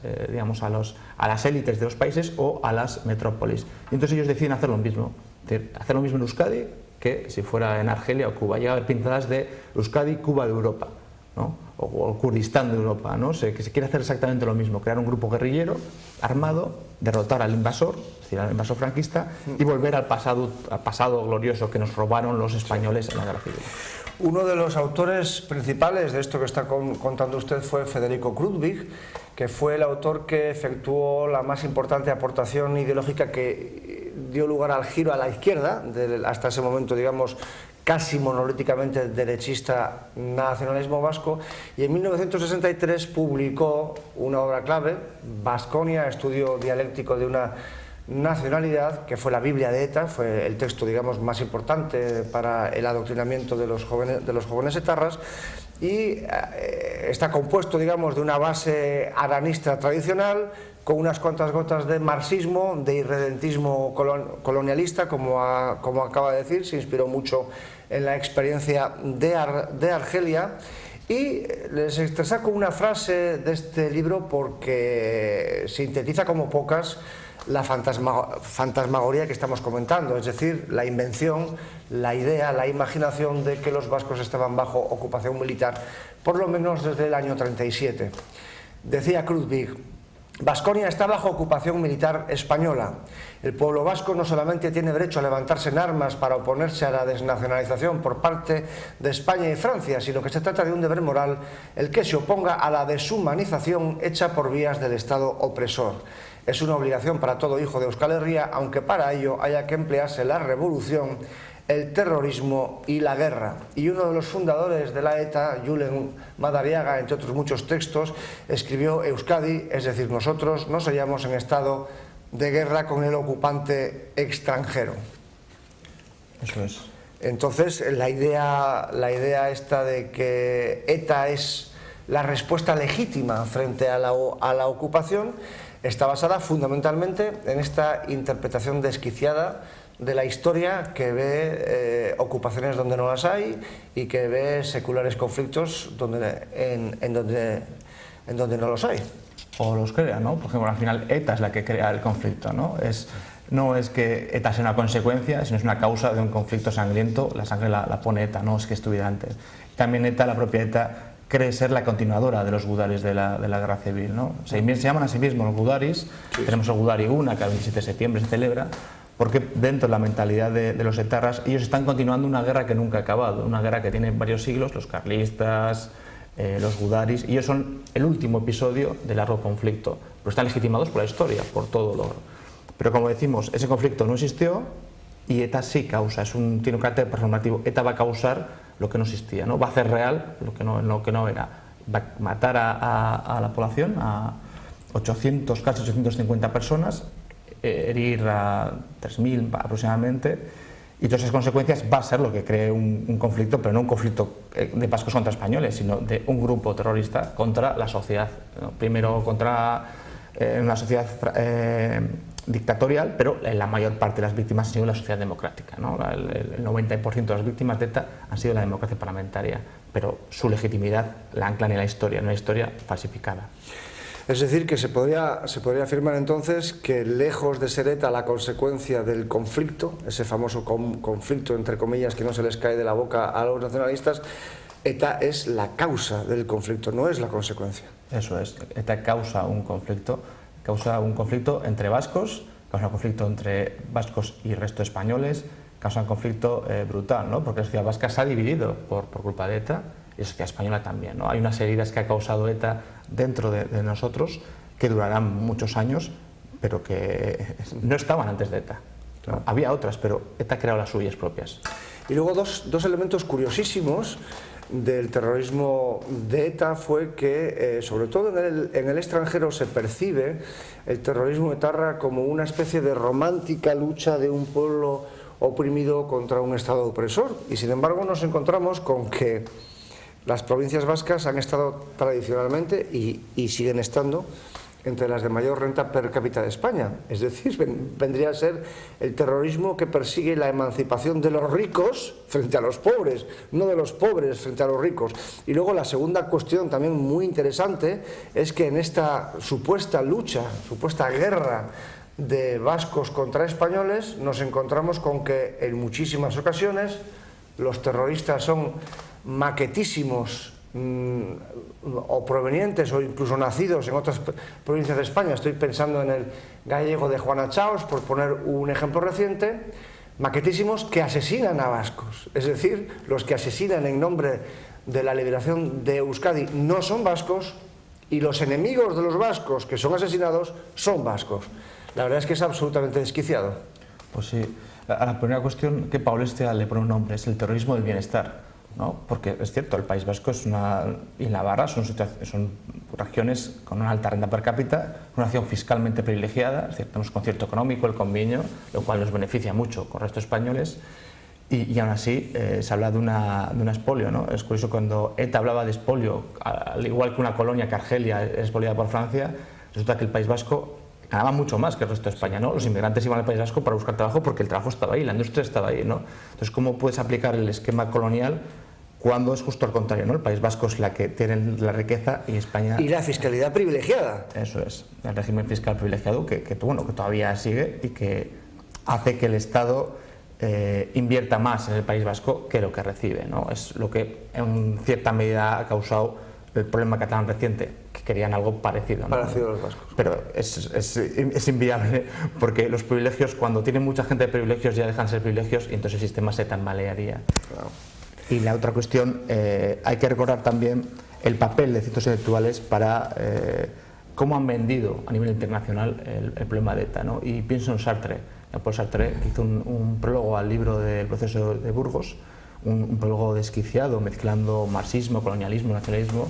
a las élites de los países o a las metrópolis. Y entonces ellos deciden hacer lo mismo, es decir, hacer lo mismo en Euskadi que si fuera en Argelia o Cuba. Llega a haber pintadas de Euskadi, Cuba de Europa, ¿no? O Kurdistán de Europa, ¿no? Que se quiere hacer exactamente lo mismo, crear un grupo guerrillero armado, derrotar al invasor, es decir, al invasor franquista, y volver al pasado glorioso que nos robaron los españoles en la Guerra Civil. Uno de los autores principales de esto que está contando usted fue Federico Krutwig, que fue el autor que efectuó la más importante aportación ideológica que dio lugar al giro a la izquierda, hasta ese momento, digamos, casi monolíticamente derechista nacionalismo vasco, y en 1963 publicó una obra clave, Baskonia, estudio dialéctico de una nacionalidad, que fue la Biblia de ETA, fue el texto, digamos, más importante para el adoctrinamiento de los jóvenes etarras, y está compuesto, digamos, de una base aranista tradicional, con unas cuantas gotas de marxismo, de irredentismo colonialista, como acaba de decir, se inspiró mucho en la experiencia de Argelia. Y les saco una frase de este libro porque sintetiza como pocas la fantasmagoría que estamos comentando, es decir, la invención, la idea, la imaginación de que los vascos estaban bajo ocupación militar, por lo menos desde el año 37. Decía Krutwig: Baskonia está bajo ocupación militar española. El pueblo vasco no solamente tiene derecho a levantarse en armas para oponerse a la desnacionalización por parte de España y Francia, sino que se trata de un deber moral el que se oponga a la deshumanización hecha por vías del Estado opresor. Es una obligación para todo hijo de Euskal Herria, aunque para ello haya que emplearse la revolución, el terrorismo y la guerra. Y uno de los fundadores de la ETA, Julen Madariaga, entre otros muchos textos, escribió: Euskadi, es decir, nosotros, nos hallamos en estado de guerra con el ocupante extranjero. Eso es. Entonces, la idea esta de que ETA es la respuesta legítima frente a la ocupación está basada fundamentalmente en esta interpretación desquiciada de la historia, que ve ocupaciones donde no las hay y que ve seculares conflictos en donde no los hay. O los crea, ¿no? Por ejemplo, al final ETA es la que crea el conflicto, ¿no? No es que ETA sea una consecuencia, sino es una causa de un conflicto sangriento. La sangre la pone ETA, no es que estuviera antes. También ETA, la propia ETA, cree ser la continuadora de los gudaris de la guerra civil, ¿no? Se llaman a sí mismos los gudaris. Sí. Tenemos el Gudari Guna, que el 27 de septiembre se celebra, porque dentro de la mentalidad de los etarras ellos están continuando una guerra que nunca ha acabado, una guerra que tiene varios siglos, los carlistas, los gudaris, y ellos son el último episodio del largo conflicto, pero están legitimados por la historia, por todo lo... Pero como decimos, ese conflicto no existió y ETA sí causa, tiene un carácter performativo. ETA va a causar lo que no existía, ¿no? Va a hacer real lo que no era. Va a matar a la población, a 800, casi 850 personas, herir a 3.000 aproximadamente, y todas esas consecuencias va a ser lo que cree un conflicto, pero no un conflicto de vascos contra españoles, sino de un grupo terrorista contra la sociedad, ¿no? Primero contra una sociedad dictatorial, pero la mayor parte de las víctimas ha sido la sociedad democrática, ¿no? El 90% de las víctimas de ETA han sido la democracia parlamentaria, pero su legitimidad la anclan en la historia, en una historia falsificada. Es decir, que se podría afirmar entonces que lejos de ser ETA la consecuencia del conflicto, ese famoso conflicto entre comillas que no se les cae de la boca a los nacionalistas, ETA es la causa del conflicto, no es la consecuencia. Eso es, ETA causa un conflicto entre vascos, causa un conflicto entre vascos y el resto de españoles, causa un conflicto brutal, ¿no? Porque la sociedad vasca se ha dividido por culpa de ETA, y la sociedad española también, ¿no? Hay unas heridas que ha causado ETA dentro de nosotros que durarán muchos años, pero que no estaban antes de ETA. Claro. Había otras, pero ETA ha creado las suyas propias. Y luego dos elementos curiosísimos del terrorismo de ETA fue que, sobre todo en el extranjero, se percibe el terrorismo etarra como una especie de romántica lucha de un pueblo oprimido contra un Estado opresor. Y sin embargo nos encontramos con que las provincias vascas han estado tradicionalmente y siguen estando entre las de mayor renta per cápita de España. Es decir, vendría a ser el terrorismo que persigue la emancipación de los ricos frente a los pobres, no de los pobres frente a los ricos. Y luego la segunda cuestión también muy interesante es que en esta supuesta lucha, supuesta guerra de vascos contra españoles, nos encontramos con que en muchísimas ocasiones los terroristas son maquetísimos o provenientes o incluso nacidos en otras provincias de España. Estoy pensando en el gallego de Juana Chaos, por poner un ejemplo reciente, maquetísimos que asesinan a vascos. Es decir, los que asesinan en nombre de la liberación de Euskadi no son vascos y los enemigos de los vascos que son asesinados son vascos. La verdad es que es absolutamente desquiciado. Pues sí. A la primera cuestión que Pablo Estea le pone un nombre es el terrorismo del bienestar, ¿no? Porque es cierto, el País Vasco y Navarra son regiones con una alta renta per cápita, una nación fiscalmente privilegiada, es cierto, tenemos concierto económico, el convenio, lo cual nos beneficia mucho con el resto de españoles, y aún así se habla de una expolio, ¿no? Es curioso, cuando ETA hablaba de expolio, al igual que una colonia que Argelia es expoliada por Francia, resulta que el País Vasco ganaba mucho más que el resto de España, ¿no? Los inmigrantes iban al País Vasco para buscar trabajo porque el trabajo estaba ahí, la industria estaba ahí, ¿no? Entonces, ¿cómo puedes aplicar el esquema colonial cuando es justo al contrario, ¿no? El País Vasco es la que tiene la riqueza y España... Y la fiscalidad privilegiada. Eso es, el régimen fiscal privilegiado que todavía sigue y que hace que el Estado invierta más en el País Vasco que lo que recibe, ¿no? Es lo que en cierta medida ha causado el problema catalán reciente, que querían algo parecido, ¿no? Parecido a los vascos. Pero es inviable, porque los privilegios, cuando tienen mucha gente de privilegios, ya dejan de ser privilegios y entonces el sistema se tambalearía. Claro. Y la otra cuestión, hay que recordar también el papel de ciertos intelectuales para cómo han vendido a nivel internacional el problema de ETA, ¿no? Y pienso en Sartre, Paul Sartre, que hizo un prólogo al libro del proceso de Burgos, un prólogo desquiciado, mezclando marxismo, colonialismo, nacionalismo,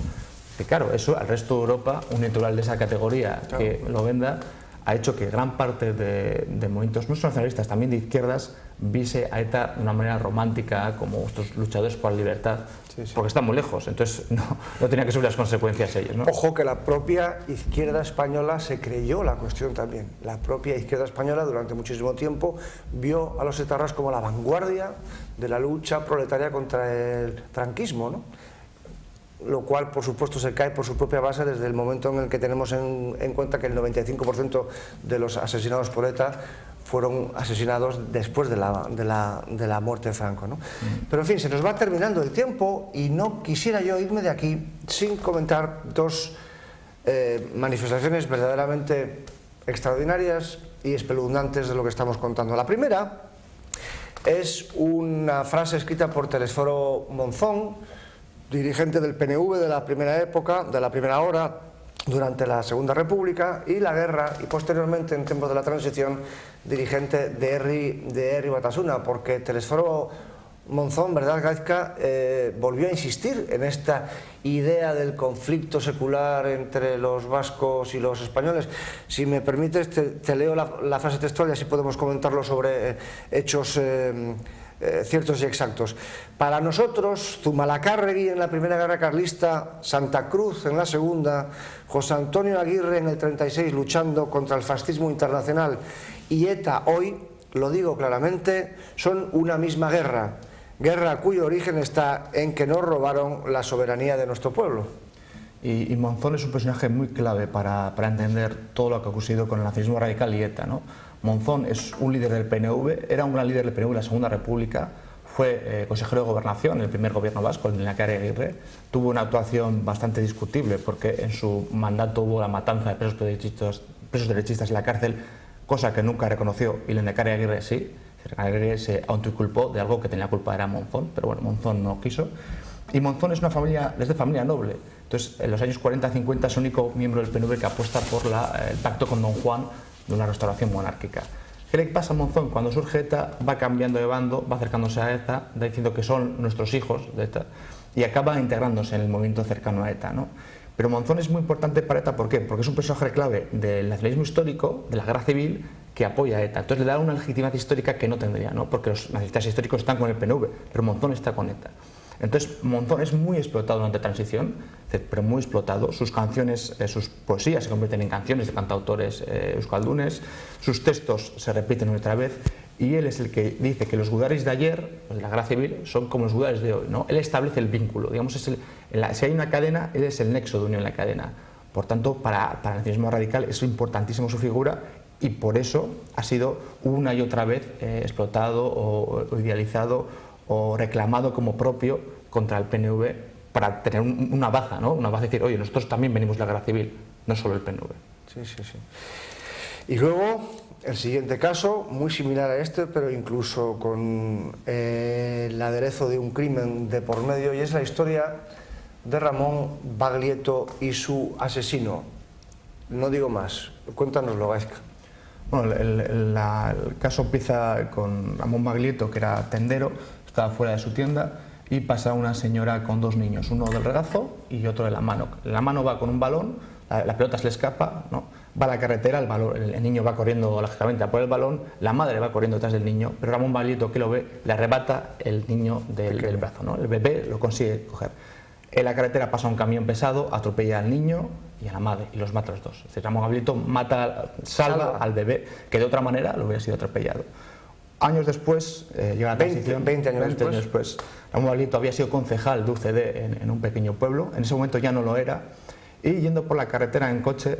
que claro, eso al resto de Europa, un intelectual de esa categoría, claro, que lo venda, ha hecho que gran parte de movimientos no solo nacionalistas, también de izquierdas, viese a ETA de una manera romántica, como estos luchadores por la libertad, sí, sí, porque están muy lejos, entonces no tenía que sufrir las consecuencias ellos, ¿no? Ojo que la propia izquierda española se creyó la cuestión también. La propia izquierda española durante muchísimo tiempo vio a los etarras como la vanguardia de la lucha proletaria contra el franquismo, ¿no? Lo cual, por supuesto, se cae por su propia base desde el momento en el que tenemos en cuenta que el 95% de los asesinados por ETA fueron asesinados después de la muerte de Franco, ¿no? Pero en fin, se nos va terminando el tiempo y no quisiera yo irme de aquí sin comentar dos manifestaciones verdaderamente extraordinarias y espeluznantes de lo que estamos contando. La primera es una frase escrita por Telesforo Monzón, dirigente del PNV de la primera época, de la primera hora, durante la Segunda República y la guerra, y posteriormente en tiempos de la transición dirigente de Herri Batasuna, porque Telesforo Monzón, ¿verdad, Gaizka? Volvió a insistir en esta idea del conflicto secular entre los vascos y los españoles. Si me permites, te leo la frase textual y así podemos comentarlo sobre hechos ciertos y exactos. Para nosotros, Zumalacárregui en la primera guerra carlista, Santa Cruz en la segunda, José Antonio Aguirre en el 36 luchando contra el fascismo internacional y ETA hoy, lo digo claramente, son una misma guerra. Guerra cuyo origen está en que nos robaron la soberanía de nuestro pueblo. Y Monzón es un personaje muy clave para entender todo lo que ha ocurrido con el nacionalismo radical y ETA, ¿no? Monzón es un líder del PNV, era un gran líder del PNV en la Segunda República, fue consejero de Gobernación en el primer gobierno vasco, el de Lehendakari Aguirre, tuvo una actuación bastante discutible porque en su mandato hubo la matanza de presos derechistas en la cárcel, cosa que nunca reconoció, y Lehendakari Aguirre sí. Aguirre se autoinculpó de algo que tenía culpa era Monzón, pero bueno, Monzón no quiso. Y Monzón es de familia noble, entonces en los años 40-50 es el único miembro del PNV que apuesta por el pacto con Don Juan de una restauración monárquica. ¿Qué le pasa a Monzón? Cuando surge ETA va cambiando de bando, va acercándose a ETA, va diciendo que son nuestros hijos de ETA y acaba integrándose en el movimiento cercano a ETA, ¿no? Pero Monzón es muy importante para ETA, ¿por qué? Porque es un personaje clave del nacionalismo histórico, de la guerra civil, que apoya a ETA. Entonces le da una legitimidad histórica que no tendría, ¿no? Porque los nacionalistas históricos están con el PNV, pero Monzón está con ETA. Entonces Monzón es muy explotado durante la transición, pero muy explotado. Sus canciones, sus poesías se convierten en canciones de cantautores euskaldunes, sus textos se repiten una y otra vez, y él es el que dice que los gudaris de ayer, de la guerra civil, son como los gudaris de hoy, ¿no? Él establece el vínculo, digamos, si hay una cadena, él es el nexo de unión en la cadena. Por tanto, para el nacionalismo radical es importantísimo su figura y por eso ha sido una y otra vez explotado o idealizado o reclamado como propio contra el PNV para tener una baza, ¿no? Una baza de decir, oye, nosotros también venimos de la guerra civil, no solo el PNV. Sí, sí, sí. Y luego, el siguiente caso, muy similar a este, pero incluso con el aderezo de un crimen de por medio, y es la historia de Ramón Baglietto y su asesino. No digo más, cuéntanoslo, Gaizka. Bueno, el caso empieza con Ramón Baglietto, que era tendero, estaba fuera de su tienda y pasa una señora con dos niños, uno del regazo y otro de la mano. La mano va con un balón, la pelota se le escapa, ¿no? Va a la carretera, el niño va corriendo lógicamente a por el balón, la madre va corriendo detrás del niño, pero Ramón Baglietto, que lo ve, le arrebata el niño del brazo, ¿no? El bebé lo consigue coger. En la carretera pasa un camión pesado, atropella al niño y a la madre y los mata a los dos. Es decir, Ramón Baglietto salva al bebé, que de otra manera lo hubiera sido atropellado. Años después, llega la transición, 20 años después, Ramón Baglietto había sido concejal de UCD en un pequeño pueblo, en ese momento ya no lo era, y yendo por la carretera en coche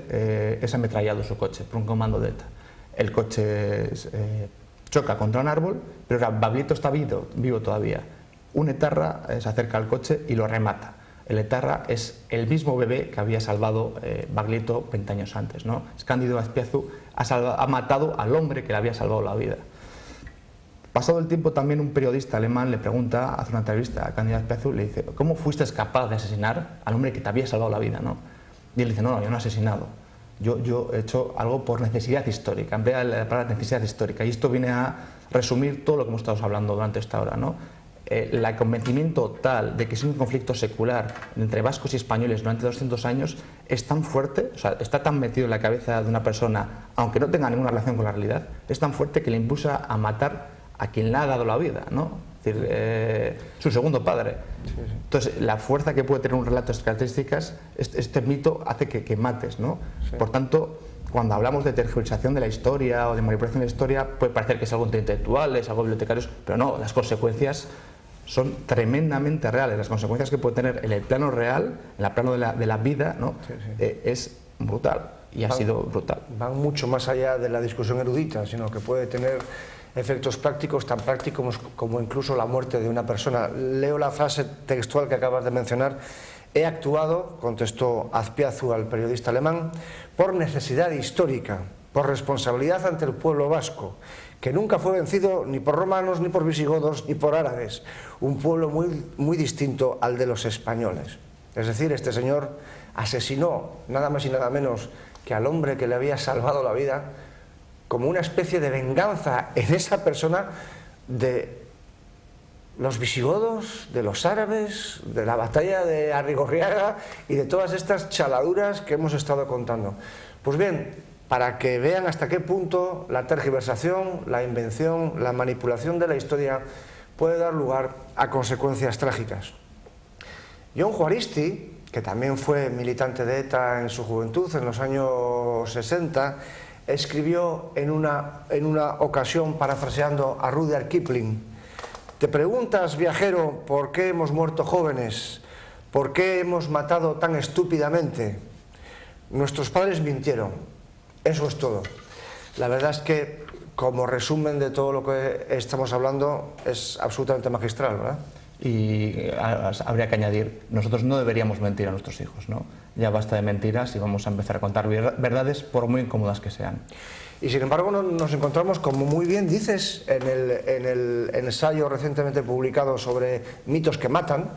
es ametrallado su coche por un comando de ETA. El coche choca contra un árbol, pero Baglietto está vivo todavía. Un etarra se acerca al coche y lo remata. El etarra es el mismo bebé que había salvado Baglietto 20 años antes, ¿no? Cándido Azpiazu ha matado al hombre que le había salvado la vida. Pasado el tiempo, también un periodista alemán le pregunta, hace una entrevista a Cándido Azpiazu, le dice, ¿cómo fuiste capaz de asesinar al hombre que te había salvado la vida, ¿no? Y él dice, no, yo no he asesinado, yo he hecho algo por necesidad histórica, emplea la palabra necesidad histórica, y esto viene a resumir todo lo que hemos estado hablando durante esta hora, ¿no? El convencimiento tal de que es un conflicto secular entre vascos y españoles durante 200 años es tan fuerte, o sea, está tan metido en la cabeza de una persona, aunque no tenga ninguna relación con la realidad, es tan fuerte que le impulsa a matar a quien le ha dado la vida, ¿no? Es decir, su segundo padre. Sí, sí. Entonces, la fuerza que puede tener un relato de estas características, este mito hace que mates, ¿no? Sí. Por tanto, cuando hablamos de tergiversación de la historia o de manipulación de la historia, puede parecer que es algo entre intelectuales, algo bibliotecarios, pero no, las consecuencias son tremendamente reales. Las consecuencias que puede tener en el plano real, en el plano de la vida, ¿no? Sí, sí. Es brutal y ha sido brutal. Van mucho más allá de la discusión erudita, sino que puede tener efectos prácticos, tan prácticos como incluso la muerte de una persona. Leo la frase textual que acabas de mencionar. He actuado, contestó Azpiazu al periodista alemán, por necesidad histórica, por responsabilidad ante el pueblo vasco, que nunca fue vencido ni por romanos, ni por visigodos, ni por árabes, un pueblo muy distinto al de los españoles. Es decir, este señor asesinó nada más y nada menos que al hombre que le había salvado la vida, como una especie de venganza en esa persona de los visigodos, de los árabes, de la batalla de Arrigorriaga y de todas estas chaladuras que hemos estado contando. Pues bien, para que vean hasta qué punto la tergiversación, la invención, la manipulación de la historia puede dar lugar a consecuencias trágicas. John Juaristi, que también fue militante de ETA en su juventud, en los años 60, escribió en una ocasión, parafraseando a Rudyard Kipling: ¿te preguntas, viajero, por qué hemos muerto jóvenes? ¿Por qué hemos matado tan estúpidamente? Nuestros padres mintieron. Eso es todo. La verdad es que, como resumen de todo lo que estamos hablando, es absolutamente magistral, ¿verdad? Y habría que añadir, nosotros no deberíamos mentir a nuestros hijos, ¿no? Ya basta de mentiras y vamos a empezar a contar verdades, por muy incómodas que sean. Y sin embargo nos encontramos, como muy bien dices, en el ensayo recientemente publicado sobre mitos que matan,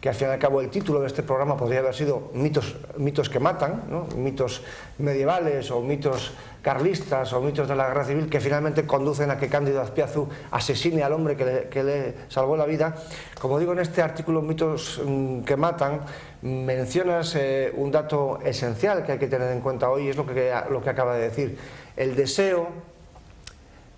que al fin y al cabo el título de este programa podría haber sido mitos que matan, ¿no? Mitos medievales o mitos carlistas o mitos de la guerra civil que finalmente conducen a que Cándido Azpiazu asesine al hombre que le salvó la vida. Como digo, en este artículo Mitos que matan mencionas un dato esencial que hay que tener en cuenta hoy, y es lo que acaba de decir. El deseo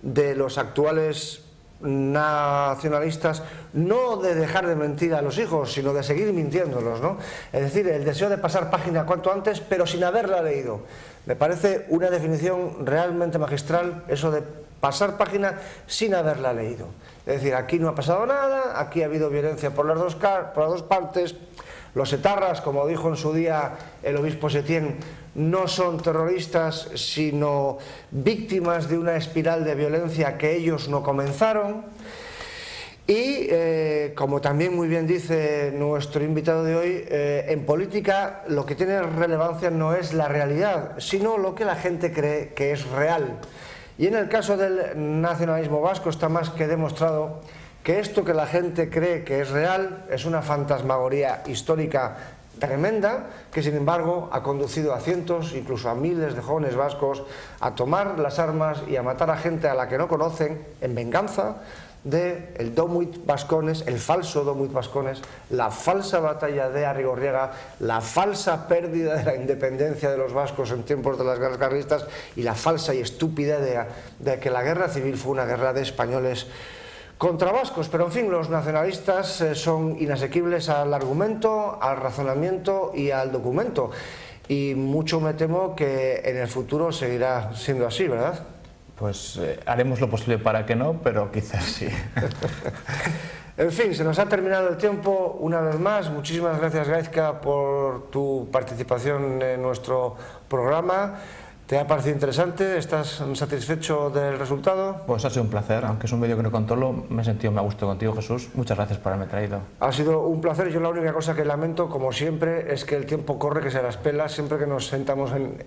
de los actuales nacionalistas no de dejar de mentir a los hijos, sino de seguir mintiéndolos, ¿no? Es decir, el deseo de pasar página cuanto antes, pero sin haberla leído. Me parece una definición realmente magistral, eso de pasar página sin haberla leído. Es decir, aquí no ha pasado nada, aquí ha habido violencia por las dos partes. Los etarras, como dijo en su día el obispo Setién, no son terroristas, sino víctimas de una espiral de violencia que ellos no comenzaron. Y, como también muy bien dice nuestro invitado de hoy, en política lo que tiene relevancia no es la realidad, sino lo que la gente cree que es real. Y en el caso del nacionalismo vasco está más que demostrado que esto que la gente cree que es real es una fantasmagoría histórica tremenda, que sin embargo ha conducido a cientos, incluso a miles de jóvenes vascos a tomar las armas y a matar a gente a la que no conocen en venganza del Domuit Vascones, el falso Domuit Vascones, la falsa batalla de Arrigorriaga, la falsa pérdida de la independencia de los vascos en tiempos de las guerras carlistas y la falsa y estúpida idea de que la guerra civil fue una guerra de españoles contra vascos. Pero en fin, los nacionalistas son inasequibles al argumento, al razonamiento y al documento, y mucho me temo que en el futuro seguirá siendo así, ¿verdad? Pues haremos lo posible para que no, pero quizás sí. En fin, se nos ha terminado el tiempo una vez más. Muchísimas gracias, Gaizka, por tu participación en nuestro programa. ¿Te ha parecido interesante? ¿Estás satisfecho del resultado? Pues ha sido un placer, aunque es un vídeo que no controlo, me he sentido muy a gusto contigo, Jesús. Muchas gracias por haberme traído. Ha sido un placer. Yo la única cosa que lamento, como siempre, es que el tiempo corre, que se las pela siempre que nos sentamos en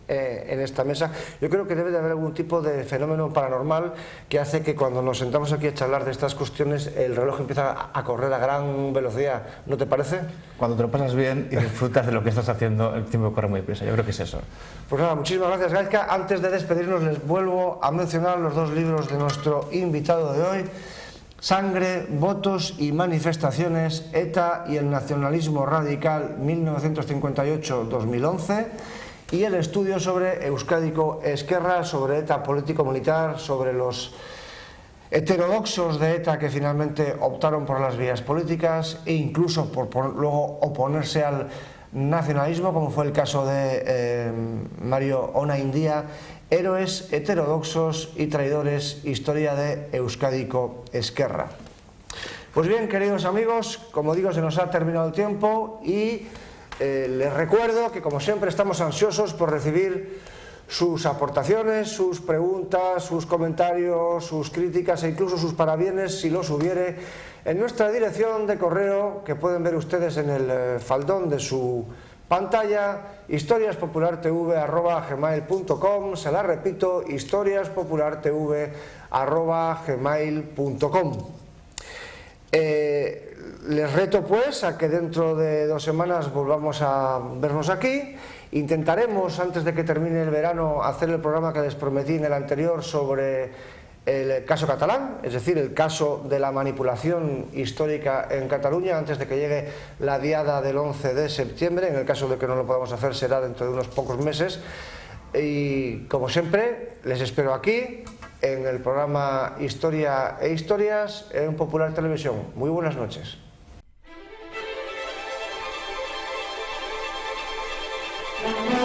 esta mesa. Yo creo que debe de haber algún tipo de fenómeno paranormal que hace que cuando nos sentamos aquí a charlar de estas cuestiones el reloj empieza a correr a gran velocidad. ¿No te parece? Cuando te lo pasas bien y disfrutas de lo que estás haciendo, el tiempo corre muy deprisa. Yo creo que es eso. Pues nada, muchísimas gracias, Gaizka. Antes de despedirnos les vuelvo a mencionar los dos libros de nuestro invitado de hoy: Sangre, votos y manifestaciones, ETA y el nacionalismo radical 1958-2011, y el estudio sobre Euskadiko Ezkerra, sobre ETA político-militar, sobre los heterodoxos de ETA que finalmente optaron por las vías políticas e incluso por luego oponerse al nacionalismo, como fue el caso de Mario Onaindia. Héroes heterodoxos y traidores, historia de Euskadiko Ezkerra. Pues bien, queridos amigos, como digo, se nos ha terminado el tiempo y les recuerdo que, como siempre, estamos ansiosos por recibir sus aportaciones, sus preguntas, sus comentarios, sus críticas e incluso sus parabienes, si los hubiere, en nuestra dirección de correo, que pueden ver ustedes en el faldón de su pantalla, historiaspopulartv@gmail.com, se la repito, historiaspopulartv@gmail.com. Les reto pues a que dentro de 2 semanas volvamos a vernos aquí. Intentaremos, antes de que termine el verano, hacer el programa que les prometí en el anterior sobre el caso catalán, es decir, el caso de la manipulación histórica en Cataluña antes de que llegue la diada del 11 de septiembre. En el caso de que no lo podamos hacer será dentro de unos pocos meses. Y como siempre, les espero aquí en el programa Historia e Historias en Popular Televisión. Muy buenas noches. Thank you.